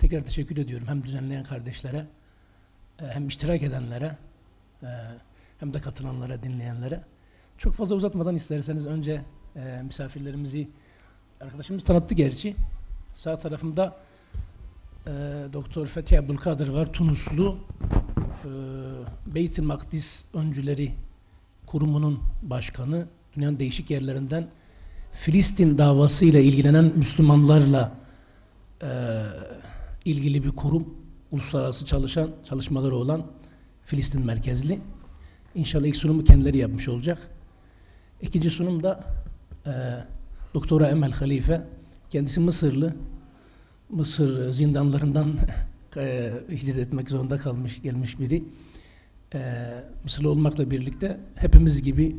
tekrar teşekkür ediyorum hem düzenleyen kardeşlere, hem iştirak edenlere, hem de katılanlara, dinleyenlere. Çok fazla uzatmadan isterseniz önce misafirlerimizi, arkadaşımız tanıttı gerçi. Sağ tarafımda Doktor Fethi Abdülkadir var, Tunuslu. Beyt-i Makdis Öncüleri Kurumu'nun başkanı, dünyanın değişik yerlerinden Filistin davasıyla ilgilenen Müslümanlarla ilgili bir kurum, uluslararası çalışmaları olan Filistin merkezli. İnşallah ilk sunumu kendileri yapmış olacak. İkinci sunum da Doktora Emel Halife, kendisi Mısırlı, Mısır zindanlarından hicret etmek zorunda gelmiş biri. Mısırlı olmakla birlikte hepimiz gibi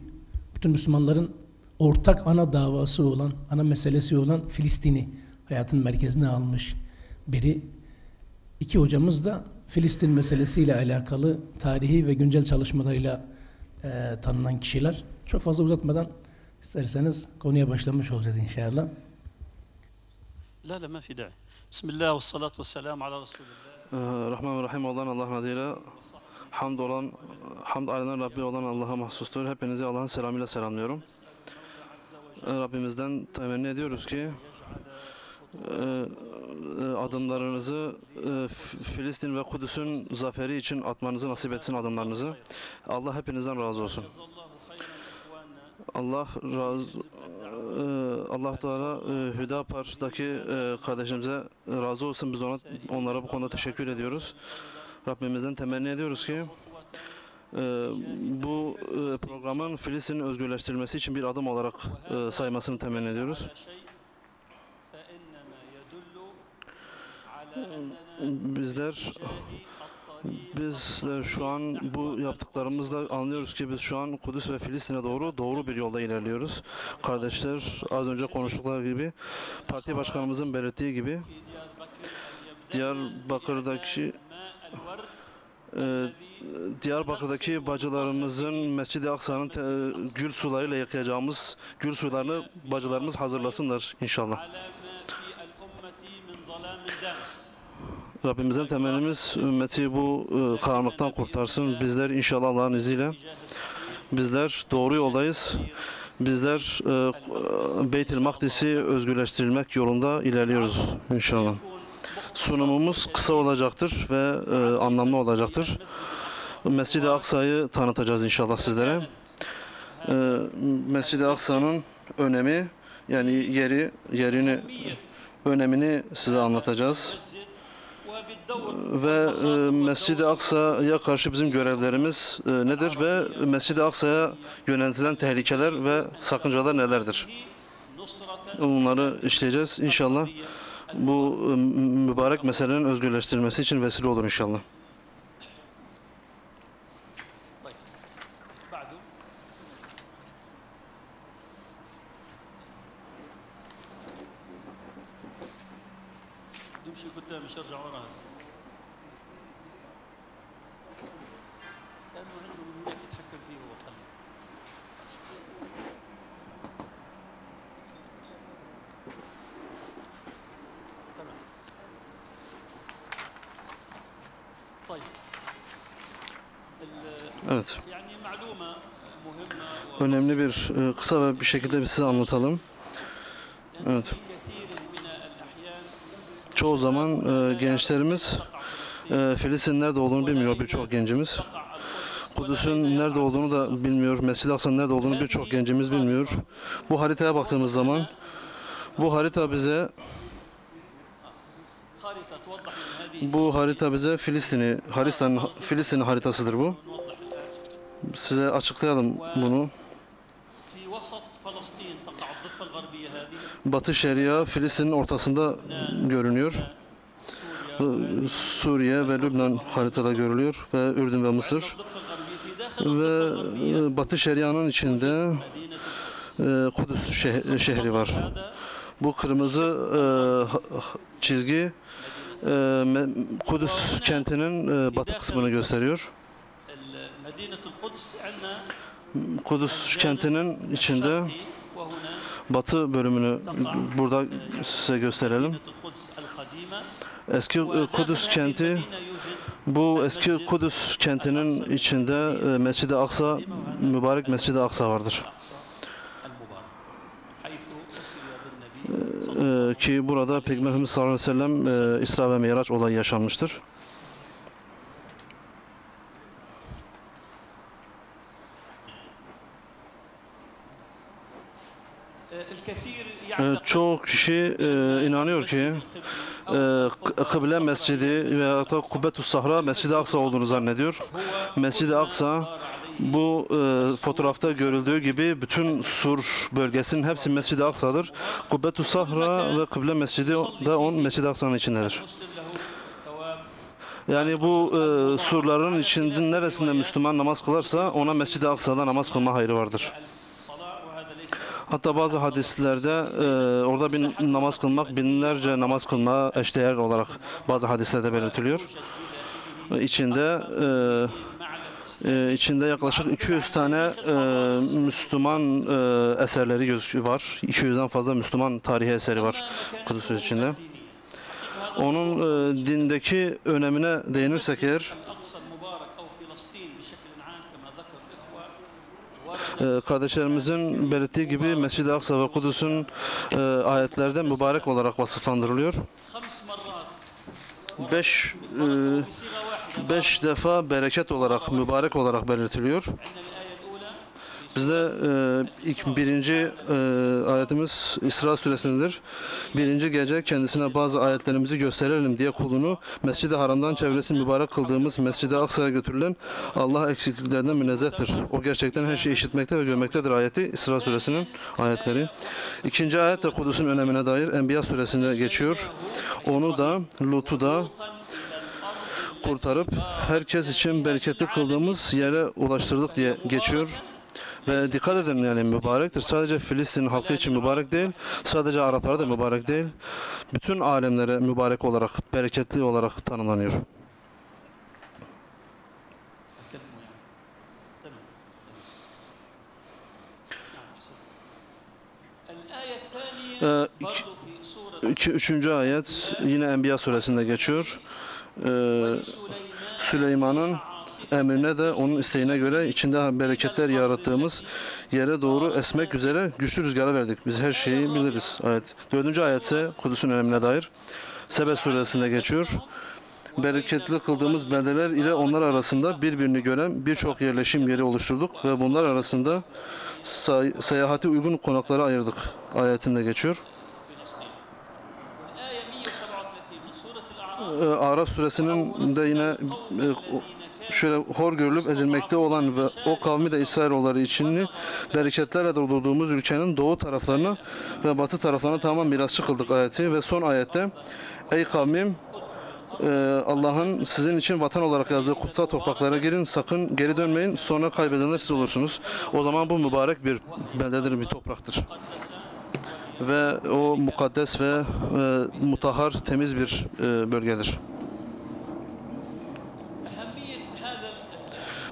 bütün Müslümanların ortak ana davası olan, ana meselesi olan Filistin'i hayatın merkezine almış biri. İki hocamız da Filistin meselesiyle alakalı tarihi ve güncel çalışmalarıyla tanınan kişiler. Çok fazla uzatmadan isterseniz konuya başlamış olacağız inşallah. La ma fi da'i. Bismillah ve salatu ve selam ala Resulillah. Rahman ve Rahim olan Allah'ın adıyla hamd alenen Rabbi olan Allah'a mahsustur. Hepinizi Allah'ın selamıyla selamlıyorum. Rabbimizden temenni ediyoruz ki adımlarınızı Filistin ve Kudüs'ün zaferi için atmanızı nasip etsin adımlarınızı. Allah hepinizden razı olsun. Allah Teala Hüdapar'daki kardeşimize razı olsun. Biz onlara bu konuda teşekkür ediyoruz. Rabbimizden temenni ediyoruz ki bu programın Filistin'in özgürleştirilmesi için bir adım olarak saymasını temenni ediyoruz. Biz şu an bu yaptıklarımızla anlıyoruz ki biz şu an Kudüs ve Filistin'e doğru bir yolda ilerliyoruz. Kardeşler az önce konuştukları gibi, parti başkanımızın belirttiği gibi Diyarbakır'daki bacılarımızın Mescid-i Aksa'nın gül sularıyla yıkayacağımız gül sularını bacılarımız hazırlasınlar inşallah. Rabbimizden temennimiz ümmeti bu karanlıktan kurtarsın. Bizler inşallah Allah'ın izniyle doğru yoldayız. Bizler Beyt-i Makdis'i özgürleştirilmek yolunda ilerliyoruz inşallah. Sunumumuz kısa olacaktır ve anlamlı olacaktır. Mescid-i Aksa'yı tanıtacağız inşallah sizlere. Mescid-i Aksa'nın önemi, yani önemini size anlatacağız. Ve Mescid-i Aksa'ya karşı bizim görevlerimiz nedir ve Mescid-i Aksa'ya yöneltilen tehlikeler ve sakıncalar nelerdir? Bunları işleyeceğiz inşallah. Bu mübarek meselenin özgürleştirilmesi için vesile olur inşallah. Evet. Önemli bir, kısa ve bir şekilde size anlatalım. Evet. Çoğu zaman gençlerimiz Filistin'in nerede olduğunu bilmiyor, birçok gencimiz. Kudüs'ün nerede olduğunu da bilmiyor, Mescid-i Aksa'nın nerede olduğunu birçok gencimiz bilmiyor. Bu haritaya baktığımız zaman, bu harita bize Filistin'in haritasıdır bu. Size açıklayalım bunu. Batı Şeria Filistin'in ortasında görünüyor. Suriye ve Lübnan haritada görülüyor ve Ürdün ve Mısır. Ve Batı Şeria'nın içinde Kudüs şehri var. Bu kırmızı çizgi Kudüs kentinin batı kısmını gösteriyor. Kudüs kentinin içinde batı bölümünü burada size gösterelim. Eski Kudüs kenti, bu eski Kudüs kentinin içinde Mescid-i Aksa, mübarek Mescid-i Aksa vardır. Ki burada Peygamberimiz sallallahu aleyhi ve sellem İsra ve Miraç olayı yaşanmıştır. Çoğu kişi inanıyor ki Kıble Mescidi veya da Kubbetü's Sahra Mescid-i Aksa olduğunu zannediyor. Mescid-i Aksa bu fotoğrafta görüldüğü gibi bütün Sur bölgesinin hepsi Mescid-i Aksa'dır. Kubbetü's Sahra ve Kıble Mescidi de Mescid-i Aksa'nın içindedir. Yani bu surların içinde neresinde Müslüman namaz kılarsa ona Mescid-i Aksa'da namaz kılma hayrı vardır. Hatta bazı hadislerde orada bir namaz kılmak binlerce namaz kılmaya eşdeğer olarak bazı hadislerde belirtiliyor. İçinde yaklaşık 200 tane Müslüman eserleri var. 200'den fazla Müslüman tarihi eseri var Kudüs içinde. Onun dindeki önemine değinirsek eğer, kardeşlerimizin belirttiği gibi Mescid-i Aksa ve Kudüs'ün ayetlerde mübarek olarak vasıflandırılıyor. 5 defa bereket olarak, mübarek olarak belirtiliyor. Bizde birinci ayetimiz İsra suresindedir. Birinci gece kendisine bazı ayetlerimizi gösterelim diye kulunu Mescid-i Haram'dan çevresi mübarek kıldığımız Mescid-i Aksa'ya götürülen Allah eksikliklerden münezzehtir. O gerçekten her şeyi işitmekte ve görmektedir ayeti İsra suresinin ayetleri. İkinci ayet de Kudüs'ün önemine dair Enbiya suresinde geçiyor. Onu da Lut'u da kurtarıp herkes için bereketli kıldığımız yere ulaştırdık diye geçiyor. Ve dikkat edin, yani mübarektir. Sadece Filistin halkı için mübarek değil, sadece Araplara da mübarek değil. Bütün alemlere mübarek olarak, bereketli olarak tanımlanıyor. Üçüncü ayet yine Enbiya suresinde geçiyor. Süleyman'ın emrine de onun isteğine göre içinde bereketler yarattığımız yere doğru esmek üzere güçlü rüzgara verdik. Biz her şeyi biliriz. Ayet. Dördüncü ayet ise Kudüs'ün önemine dair Sebe suresinde geçiyor. Bereketli kıldığımız beldeler ile onlar arasında birbirini gören birçok yerleşim yeri oluşturduk ve bunlar arasında seyahati uygun konaklara ayırdık ayetinde geçiyor. Araf suresinin de yine şöyle hor görülüp ezilmekte olan ve o kavmi de İsrailoğulları için bereketlerle doldurduğumuz ülkenin doğu taraflarını ve batı taraflarını tamamen mirasçı kıldık ayeti ve son ayette ey kavmim Allah'ın sizin için vatan olarak yazdığı kutsal topraklara girin, sakın geri dönmeyin, sonra kaybedenler siz olursunuz. O zaman bu mübarek bir beldedir, bir topraktır. Ve o mukaddes ve mutahhar, temiz bir bölgedir.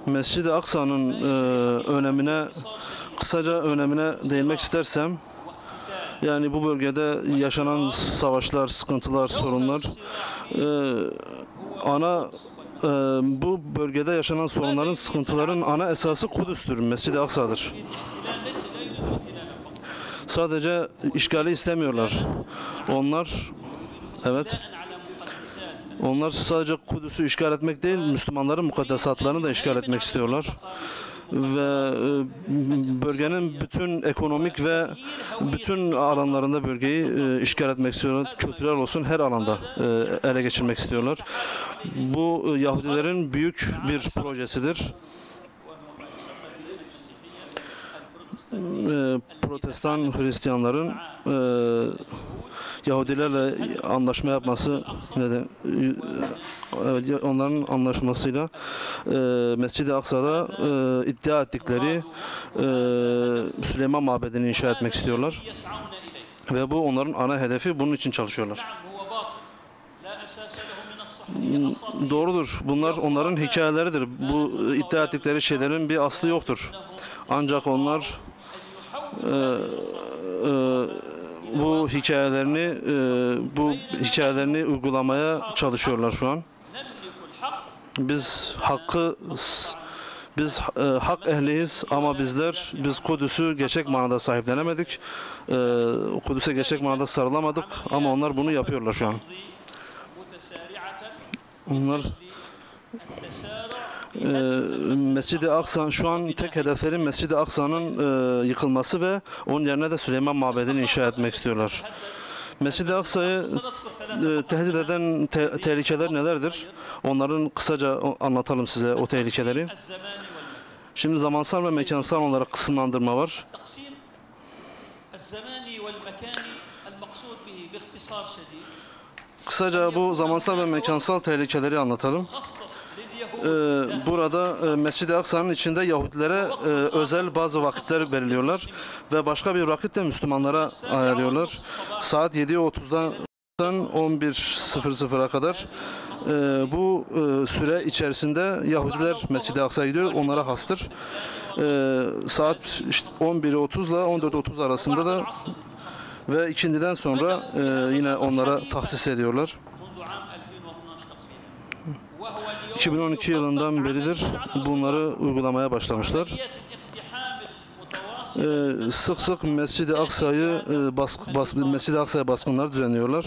Mescid-i Aksa'nın kısaca önemine değinmek istersem, yani bu bölgede yaşanan savaşlar, sıkıntılar, sorunlar, bu bölgede yaşanan sorunların, sıkıntıların ana esası Kudüs'tür, Mescid-i Aksa'dır. Sadece işgali istemiyorlar. Onlar sadece Kudüs'ü işgal etmek değil, Müslümanların mukaddesatlarını da işgal etmek istiyorlar. Ve bölgenin bütün ekonomik ve bütün alanlarında bölgeyi işgal etmek istiyorlar. Kültürel olsun her alanda ele geçirmek istiyorlar. Bu Yahudilerin büyük bir projesidir. Protestan Hristiyanların Yahudilerle anlaşma yapması, onların anlaşmasıyla Mescid-i Aksa'da iddia ettikleri Süleyman Mabedi'ni inşa etmek istiyorlar. Ve bu onların ana hedefi, bunun için çalışıyorlar. Doğrudur. Bunlar onların hikayeleridir. Bu iddia ettikleri şeylerin bir aslı yoktur. Ancak onlar bu hikayelerini uygulamaya çalışıyorlar şu an. Biz hak ehliyiz ama biz Kudüs'ü gerçek manada sahiplenemedik. Kudüs'e gerçek manada sarılamadık ama onlar bunu yapıyorlar şu an. Onlar Mescid-i Aksa, şu an tek hedefleri Mescid-i Aksa'nın yıkılması ve onun yerine de Süleyman Mabedi'ni inşa etmek istiyorlar. Mescid-i Aksa'yı tehdit eden tehlikeler nelerdir? Onların kısaca anlatalım size o tehlikeleri. Şimdi zamansal ve mekansal olarak kısımlandırma var. Kısaca bu zamansal ve mekansal tehlikeleri anlatalım. Burada Mescid-i Aksa'nın içinde Yahudilere özel bazı vakitler belirliyorlar ve başka bir vakit de Müslümanlara ayarlıyorlar. Saat 7:30'dan 11:00'a kadar bu süre içerisinde Yahudiler Mescid-i Aksa'ya gidiyor, onlara hastır. Saat işte 11:30 ile 14:30 arasında da ve ikindiden sonra yine onlara tahsis ediyorlar. 2012 yılından beridir bunları uygulamaya başlamışlar. Sık sık Mescid-i Aksa'ya baskınlar düzenliyorlar.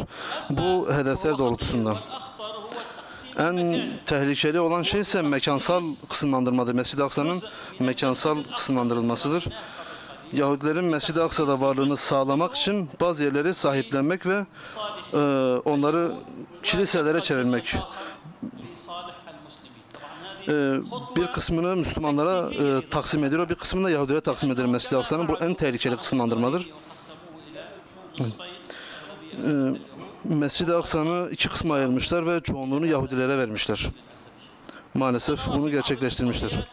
Bu hedefler doğrultusunda. En tehlikeli olan şey ise mekansal kısımlandırmadır. Mescid-i Aksa'nın mekansal kısımlandırılmasıdır. Yahudilerin Mescid-i Aksa'da varlığını sağlamak için bazı yerleri sahiplenmek ve onları kiliselere çevirmek. Bir kısmını Müslümanlara taksim ediyor, bir kısmını da Yahudilere taksim ediyor Mescid-i Aksa'nın. Bu en tehlikeli kısımlandırmadır. Mescid-i Aksa'nı iki kısma ayırmışlar ve çoğunluğunu Yahudilere vermişler. Maalesef bunu gerçekleştirmişler.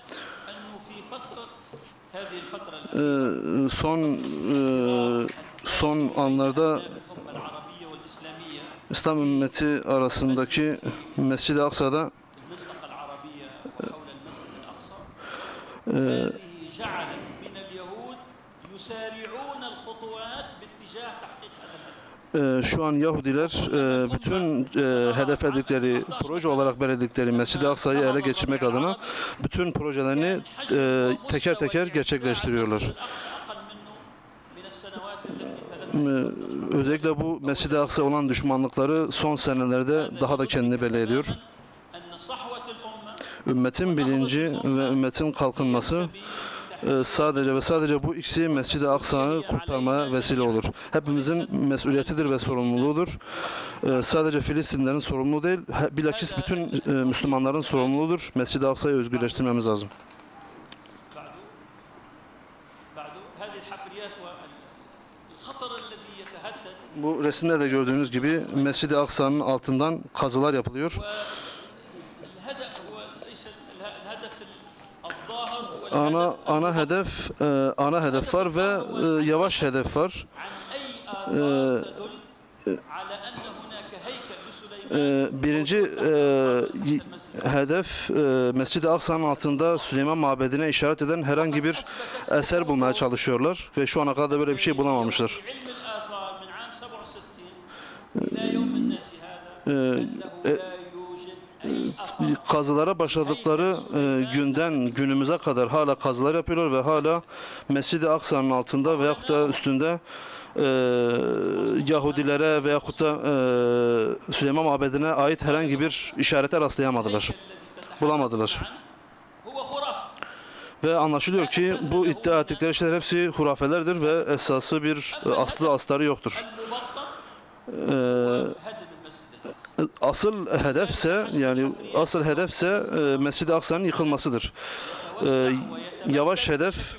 Son anlarda İslam ümmeti arasındaki Mescid-i Aksa'da şu an Yahudiler bütün hedefledikleri, proje olarak belirledikleri Mescid-i Aksa'yı ele geçirmek adına bütün projelerini teker teker gerçekleştiriyorlar. Özellikle bu Mescid-i Aksa olan düşmanlıkları son senelerde daha da kendini belli ediyor. Ümmetin bilinci ve ümmetin kalkınması sadece bu ikisi Mescid-i Aksa'yı kurtarmaya vesile olur. Hepimizin mesuliyetidir ve sorumluluğudur. Sadece Filistinlerin sorumluluğu değil, bilakis bütün Müslümanların sorumluluğudur. Mescid-i Aksa'yı özgürleştirmemiz lazım. Bu resimde de gördüğünüz gibi Mescid-i Aksa'nın altından kazılar yapılıyor. Ana hedef var ve yavaş hedef var. Birinci hedef Mescid-i Aksa'nın altında Süleyman Mabedi'ne işaret eden herhangi bir eser bulmaya çalışıyorlar ve şu ana kadar böyle bir şey bulamamışlar. Kazılara başladıkları günden günümüze kadar hala kazılar yapıyorlar ve hala Mescid-i Aksa'nın altında veyahut da üstünde Yahudilere veyahut da Süleyman Mabedi'ne ait herhangi bir işarete rastlayamadılar. Bulamadılar. Ve anlaşılıyor ki bu iddia ettikleri şeyler hepsi hurafelerdir ve esası bir aslı astarı yoktur. Asıl hedefse Mescid-i Aksa'nın yıkılmasıdır. Yavaş hedef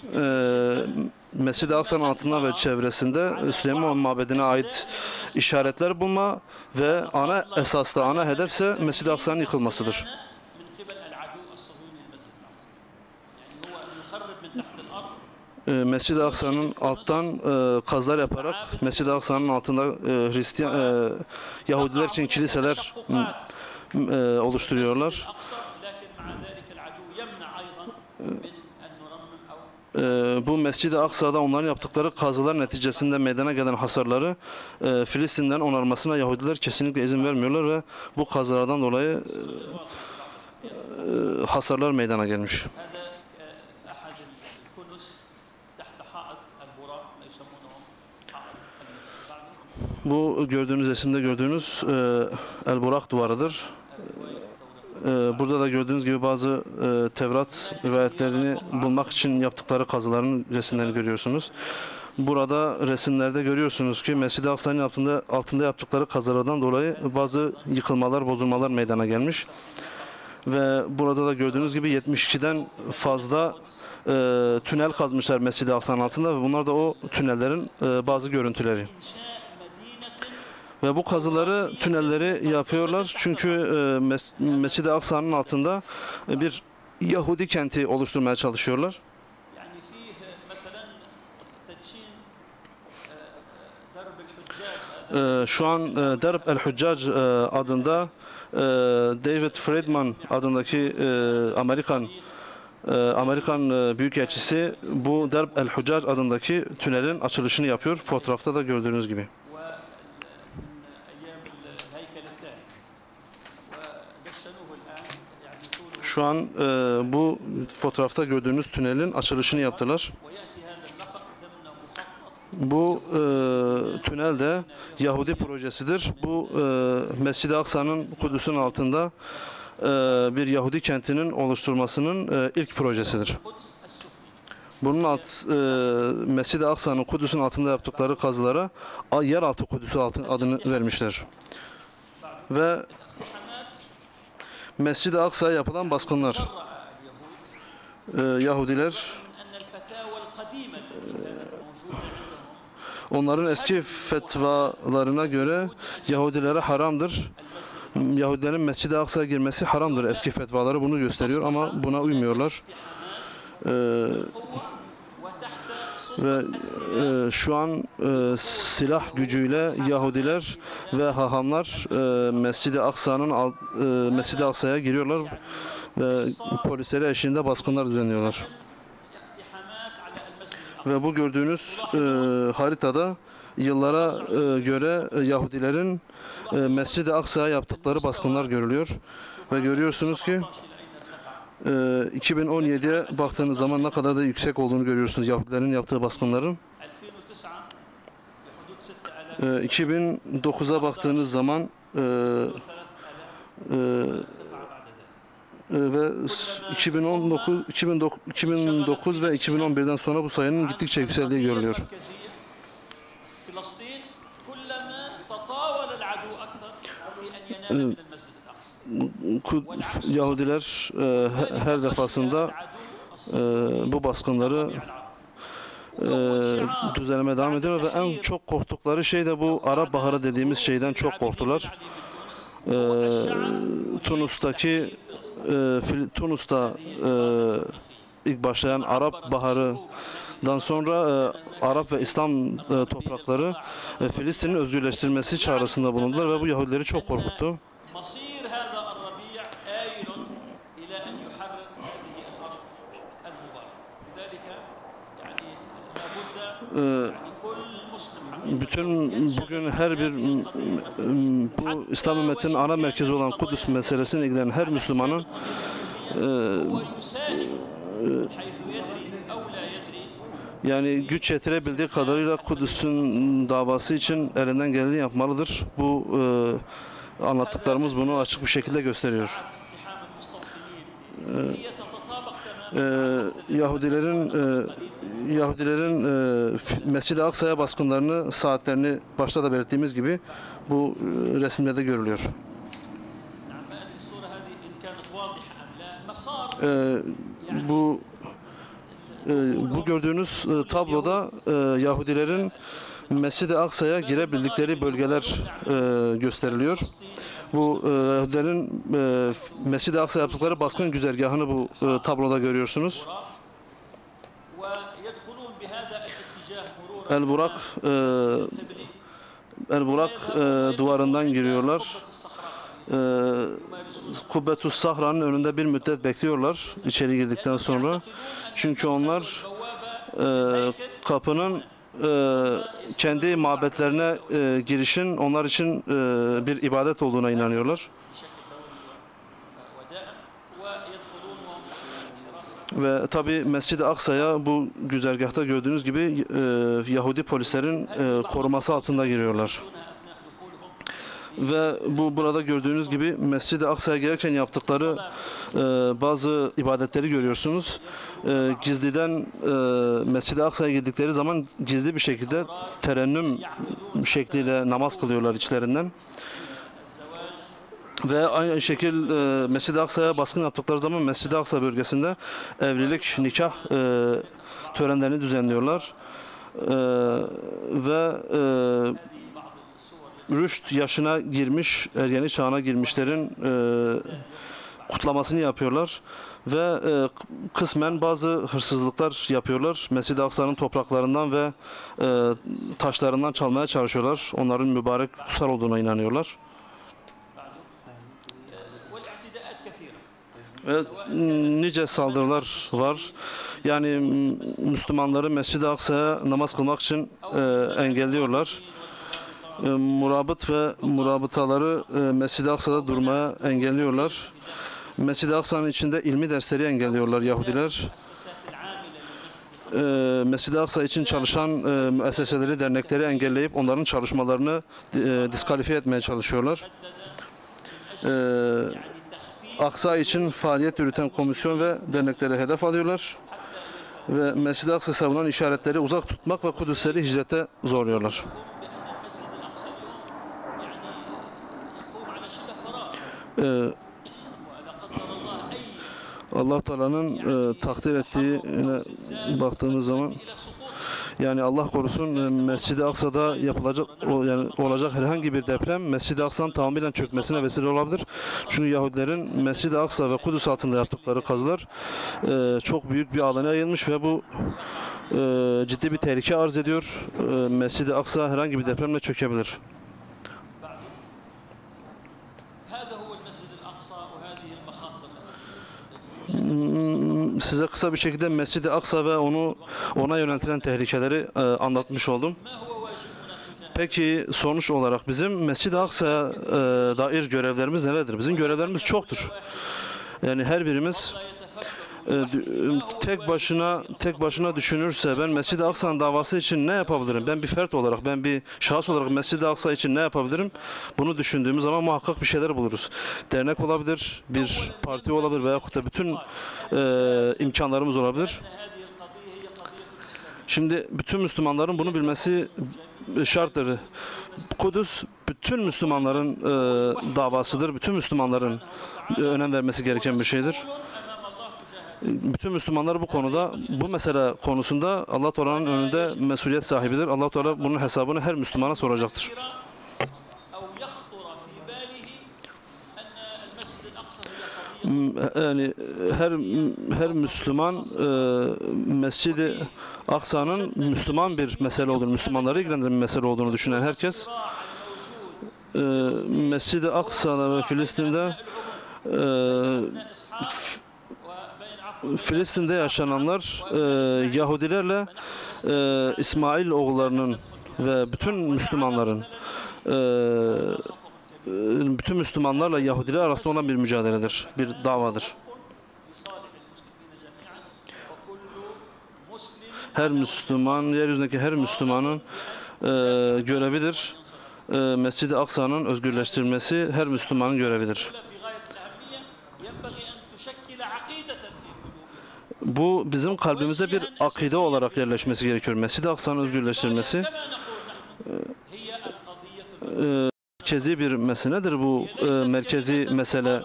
Mescid-i Aksa'nın altında ve çevresinde Süleyman Mabedi'ne ait işaretler bulma ve ana hedefse Mescid-i Aksa'nın yıkılmasıdır. Mescid-i Aksa'nın alttan kazılar yaparak Mescid-i Aksa'nın altında Yahudiler için kiliseler oluşturuyorlar. Bu Mescid-i Aksa'da onların yaptıkları kazılar neticesinde meydana gelen hasarları Filistin'den onarmasına Yahudiler kesinlikle izin vermiyorlar ve bu kazılardan dolayı hasarlar meydana gelmiş. هذا أحد الكنس تحت حائط البراق ما يسمونهم حائط Bu gördüğünüz resimde gördüğünüz El Burak duvarıdır. Burada da gördüğünüz gibi bazı Tevrat rivayetlerini bulmak için yaptıkları kazıların resimlerini görüyorsunuz. Burada resimlerde görüyorsunuz ki Mescid-i Aksa'nın altında yaptıkları kazılardan dolayı bazı yıkılmalar, bozulmalar meydana gelmiş. Ve burada da gördüğünüz gibi 72'den fazla tünel kazmışlar Mescid-i Aksa'nın altında ve bunlar da o tünellerin bazı görüntüleri. Ve bu kazıları, tünelleri yapıyorlar çünkü Mescid-i Aksa'nın altında bir Yahudi kenti oluşturmaya çalışıyorlar. يعني فيه مثلا تدشين درب الحجاج. Şu an Derb el-Hüccac adında David Friedman adındaki Amerikan büyükelçisi bu Derb el-Hüccac adındaki tünelin açılışını yapıyor. Fotoğrafta da gördüğünüz gibi. أيام الهيكل الثاني ودشنوه الآن يعني طوله Şu an bu fotoğrafta gördüğünüz tünelin açılışını yaptılar. ويأتي هذا النفق ضمن مخطط Bu tünel de Yahudi projesidir. Bu Mescid-i Aksa'nın Kudüs'ün altında bir Yahudi kentinin oluşturmasının ilk projesidir. القدس السفلي. Bunun Mescid-i Aksa'nın Kudüs'ün altında yaptıkları kazılara yeraltı Kudüs'ü adını vermişler. Ve Mescid-i Aksa'ya yapılan baskınlar. Yahudiler أن الفتاوى القديمة التي كانت موجودة عندهم onların eski fetvalarına göre Yahudilere haramdır. Yahudilerin Mescid-i Aksa'ya girmesi haramdır. Eski fetvaları bunu gösteriyor ama buna uymuyorlar. Ve şu an silah gücüyle Yahudiler ve hahamlar Mescid-i Aksa'ya giriyorlar ve polisleri eşliğinde baskınlar düzenliyorlar. اقتحامات على المسجد Ve bu gördüğünüz haritada yıllara göre Yahudilerin Mescid-i Aksa'ya yaptıkları baskınlar görülüyor. Ve görüyorsunuz ki 2017'ye baktığınız zaman ne kadar da yüksek olduğunu görüyorsunuz Yahudilerin yaptığı baskınların. 2009 بحدود 6000 2009'a baktığınız zaman ve 2009 ve 2011'den sonra bu sayının gittikçe yükseldiği görülüyor. فلسطين كلما تطاول العدو أكثر في أن ينال من المسجد الأقصى. Yahudiler her defasında bu baskınları düzenlemeye devam ediyor ve en çok korktukları şey de bu Arap Baharı dediğimiz şeyden çok korktular. Tunus'ta ilk başlayan Arap Baharı'dan sonra Arap ve İslam toprakları Filistin'in özgürleştirilmesi çağrısında bulundular ve bu Yahudileri çok korkuttu. مصير هذا الربيع آيل إلى أن يحرر هذه الأرض المباركة. لذلك يعني لابد يعني كل مسلم Bütün bugün her bir bu İslam ümmetinin ana merkezi olan Kudüs meselesine ilgilenen her Müslümanın هو يساهم حيث يدري أو لا يدري yani güç yetirebildiği kadarıyla Kudüs'ün davası için elinden geleni yapmalıdır. Bu anlattıklarımız bunu açık bir şekilde gösteriyor. اقتحام المستوطنين هي تتطابق تماما Yahudilerin Mescid-i Aksa'ya baskınlarını, saatlerini başta da belirttiğimiz gibi bu resimlerde görülüyor. نعم هذه الصورة هذه إن كانت واضحة أم لا مسار Bu gördüğünüz tabloda Yahudilerin Mescid-i Aksa'ya girebildikleri bölgeler gösteriliyor. Bu Yahudilerin Mescid-i Aksa'ya yaptıkları baskın güzergahını bu tabloda görüyorsunuz. ويدخلون بهذا الاتجاه مرورا El Burak duvarından giriyorlar. Kubbetus Sahra'nın önünde bir müddet bekliyorlar içeri girdikten sonra. Çünkü onlar kapının kendi mabetlerine girişin onlar için bir ibadet olduğuna inanıyorlar. Ve tabi Mescid-i Aksa'ya bu güzergahta gördüğünüz gibi Yahudi polislerin koruması altında giriyorlar. Ve burada gördüğünüz gibi Mescid-i Aksa'ya girerken yaptıkları bazı ibadetleri görüyorsunuz. Gizliden Mescid-i Aksa'ya girdikleri zaman gizli bir şekilde terennüm şekliyle namaz kılıyorlar içlerinden. Ve aynı şekil Mescid-i Aksa'ya baskın yaptıkları zaman Mescid-i Aksa bölgesinde evlilik, nikah törenlerini düzenliyorlar. Ve rüşt yaşına girmiş, ergenlik çağına girmişlerin kutlamasını yapıyorlar. Ve kısmen bazı hırsızlıklar yapıyorlar. Mescid-i Aksa'nın topraklarından ve taşlarından çalmaya çalışıyorlar. Onların mübarek kutsal olduğuna inanıyorlar. Evet, nice saldırılar var. Yani Müslümanları Mescid-i Aksa'ya namaz kılmak için engelliyorlar. Murabıt ve murabıtaları Mescid-i Aksa'da durmaya engelliyorlar. Mescid-i Aksa'nın içinde ilmi dersleri engelliyorlar Yahudiler. Mescid-i Aksa için çalışan müesseseleri, dernekleri engelleyip onların çalışmalarını diskalifiye etmeye çalışıyorlar. Aksa için faaliyet yürüten komisyon ve dernekleri hedef alıyorlar. Ve Mescid-i Aksa savunan işaretleri uzak tutmak ve Kudüsleri hicrete zorluyorlar. Allah Teala'nın takdir ettiğine baktığımız zaman yani Allah korusun Mescid-i Aksa'da yapılacak yani olacak herhangi bir deprem Mescid-i Aksa'nın tamamen çökmesine vesile olabilir. Çünkü Yahudilerin Mescid-i Aksa ve Kudüs altında yaptıkları kazılar çok büyük bir alana yayılmış ve bu ciddi bir tehlike arz ediyor. Mescid-i Aksa herhangi bir depremle çökebilir. Size kısa bir şekilde Mescid-i Aksa ve ona yöneltilen tehlikeleri anlatmış oldum. Peki sonuç olarak bizim Mescid-i Aksa'ya dair görevlerimiz nelerdir? Bizim görevlerimiz çoktur. Yani her birimiz tek başına düşünürse ben Mescid-i Aksa'nın davası için ne yapabilirim? Ben bir fert olarak, ben bir şahıs olarak Mescid-i Aksa için ne yapabilirim? Bunu düşündüğümüz zaman muhakkak bir şeyler buluruz. Dernek olabilir, bir parti olabilir veya da bütün imkanlarımız olabilir. Şimdi bütün Müslümanların bunu bilmesi şarttır. Kudüs bütün Müslümanların davasıdır. Bütün Müslümanların önem vermesi gereken bir şeydir. Bütün Müslümanlar bu konuda, bu mesele konusunda Allah Teala'nın önünde mesuliyet sahibidir. Allah Teala bunun hesabını her Müslümana soracaktır. Yani her Müslüman Mescid-i Aksa'nın Müslüman bir mesele olduğunu, Müslümanları ilgilendiren bir mesele olduğunu düşünen herkes Mescid-i Aksa'da ve Filistin'de yaşananlar Yahudilerle İsmail oğullarının ve bütün Müslümanlarla Yahudiler arasında olan bir mücadeledir, bir davadır. Her Müslüman, yeryüzündeki her Müslümanın görevidir. Mescid-i Aksa'nın özgürleştirilmesi her Müslümanın görevidir. Bu bizim kalbimize bir akide olarak yerleşmesi gerekiyor. Mescid-i Aksa'nın özgürleştirilmesi merkezi bir meseledir. Bu merkezi mesele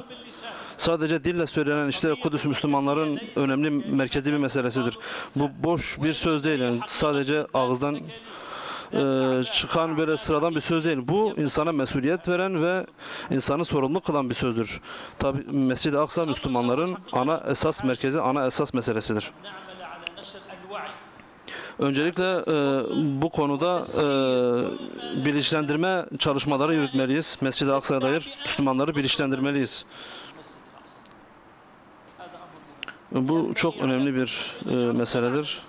sadece dille söylenen işte Kudüs Müslümanların önemli merkezi bir meselesidir. Bu boş bir söz değil. Yani sadece ağızdan çıkan böyle sıradan bir söz değil. Bu insana mesuliyet veren ve insanı sorumlu kılan bir sözdür. Tabi Mescid-i Aksa Müslümanların ana esas meselesidir. Öncelikle bu konuda bilinçlendirme çalışmaları yürütmeliyiz. Mescid-i Aksa'ya dair Müslümanları bilinçlendirmeliyiz. Bu çok önemli bir meseledir.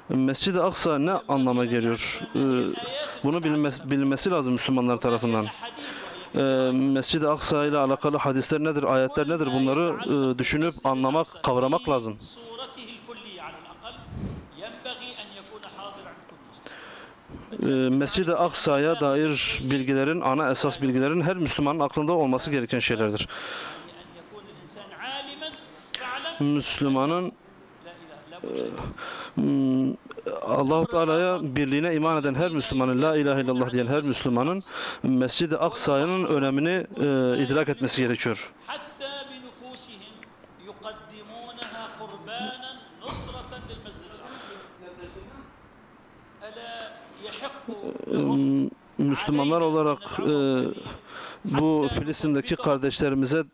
Mescid-i Aksa ne anlama geliyor? Bunu bilinmesi lazım Müslümanlar tarafından. Mescid-i Aksa ile alakalı hadisler nedir, ayetler nedir? Bunları düşünüp anlamak, kavramak lazım. Mescid-i Aksa'ya dair bilgilerin, ana esas bilgilerin her Müslümanın aklında olması gereken şeylerdir. Müslümanın Allah-u Teala'ya birliğine iman eden her Müslümanın, la ilahe illallah diyen her Müslümanın Mescid-i Aksa'nın önemini idrak etmesi gerekiyor. Müslümanlar olarak bu Filistin'deki kardeşlerimize,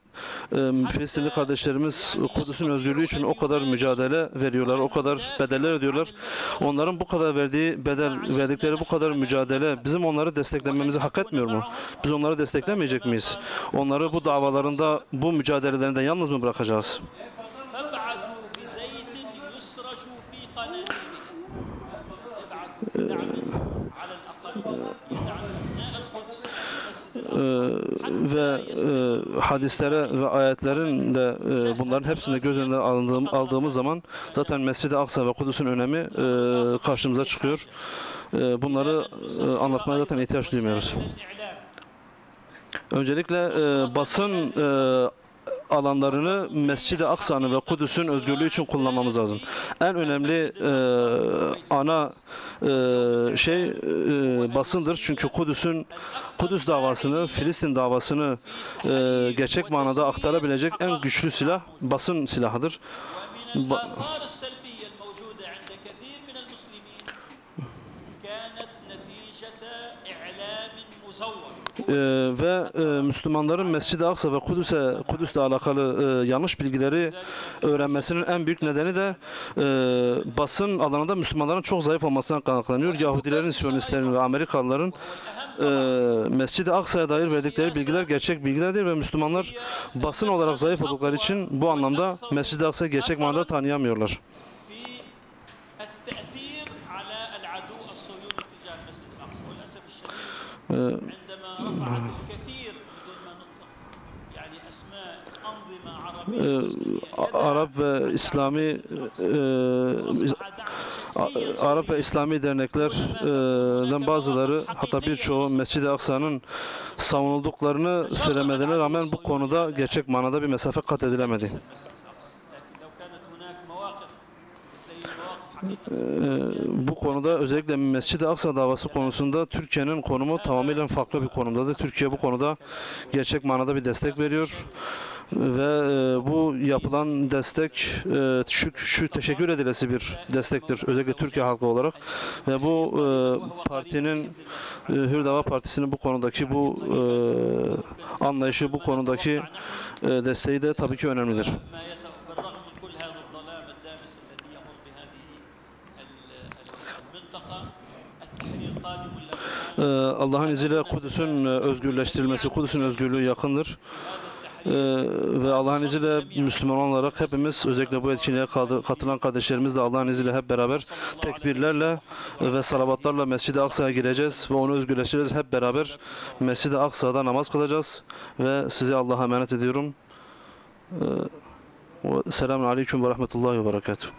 Filistinli kardeşlerimiz Kudüs'ün özgürlüğü için o kadar mücadele veriyorlar, o kadar bedeller ödüyorlar. Onların bu kadar verdikleri bu kadar mücadele bizim onları desteklememizi hak etmiyor mu? Biz onları desteklemeyecek miyiz? Onları bu davalarında, bu mücadelelerinde yalnız mı bırakacağız? Ve hadislere ve ayetlerin de bunların hepsini göz önüne aldığımız zaman zaten Mescid-i Aksa ve Kudüs'ün önemi karşımıza çıkıyor. Bunları anlatmaya zaten ihtiyaç duymuyoruz. Öncelikle basın alanlarını Mescid-i Aksa'nın ve Kudüs'ün özgürlüğü için kullanmamız lazım. En önemli ana basındır. Çünkü Kudüs davasını, Filistin davasını gerçek manada aktarabilecek en güçlü silah basın silahıdır. Ve Müslümanların Mescid-i Aksa ve Kudüs'le alakalı yanlış bilgileri öğrenmesinin en büyük nedeni de basın alanında Müslümanların çok zayıf olmasından kaynaklanıyor. Yahudilerin, Siyonistlerin ve Amerikalıların Mescid-i Aksa'ya dair verdikleri bilgiler gerçek bilgilerdir ve Müslümanlar basın olarak zayıf oldukları için bu anlamda Mescid-i Aksa'yı gerçek manada tanıyamıyorlar. Arap ve İslami derneklerden bazıları, hatta birçoğu Mescid-i Aksa'nın savunulduklarını söylemelerine rağmen bu konuda gerçek manada bir mesafe kat edilemedi. Bu konuda özellikle Mescid-i Aksa davası konusunda Türkiye'nin konumu tamamıyla farklı bir konumdadır. Türkiye bu konuda gerçek manada bir destek veriyor ve bu yapılan destek şu teşekkür edilesi bir destektir, özellikle Türkiye halkı olarak ve bu partinin, Hür Deva Partisi'nin bu konudaki bu anlayışı, bu konudaki desteği de tabii ki önemlidir. Allah'ın izniyle Kudüs'ün özgürleştirilmesi, Kudüs'ün özgürlüğü yakındır. Ve Allah'ın izniyle Müslüman olarak hepimiz, özellikle bu etkinliğe katılan kardeşlerimiz de Allah'ın izniyle hep beraber tekbirlerle ve salavatlarla Mescid-i Aksa'ya gireceğiz ve onu özgürleştireceğiz. Hep beraber Mescid-i Aksa'da namaz kılacağız ve sizi Allah'a emanet ediyorum. Selamun Aleyküm ve Rahmetullahi ve Berekatuhu.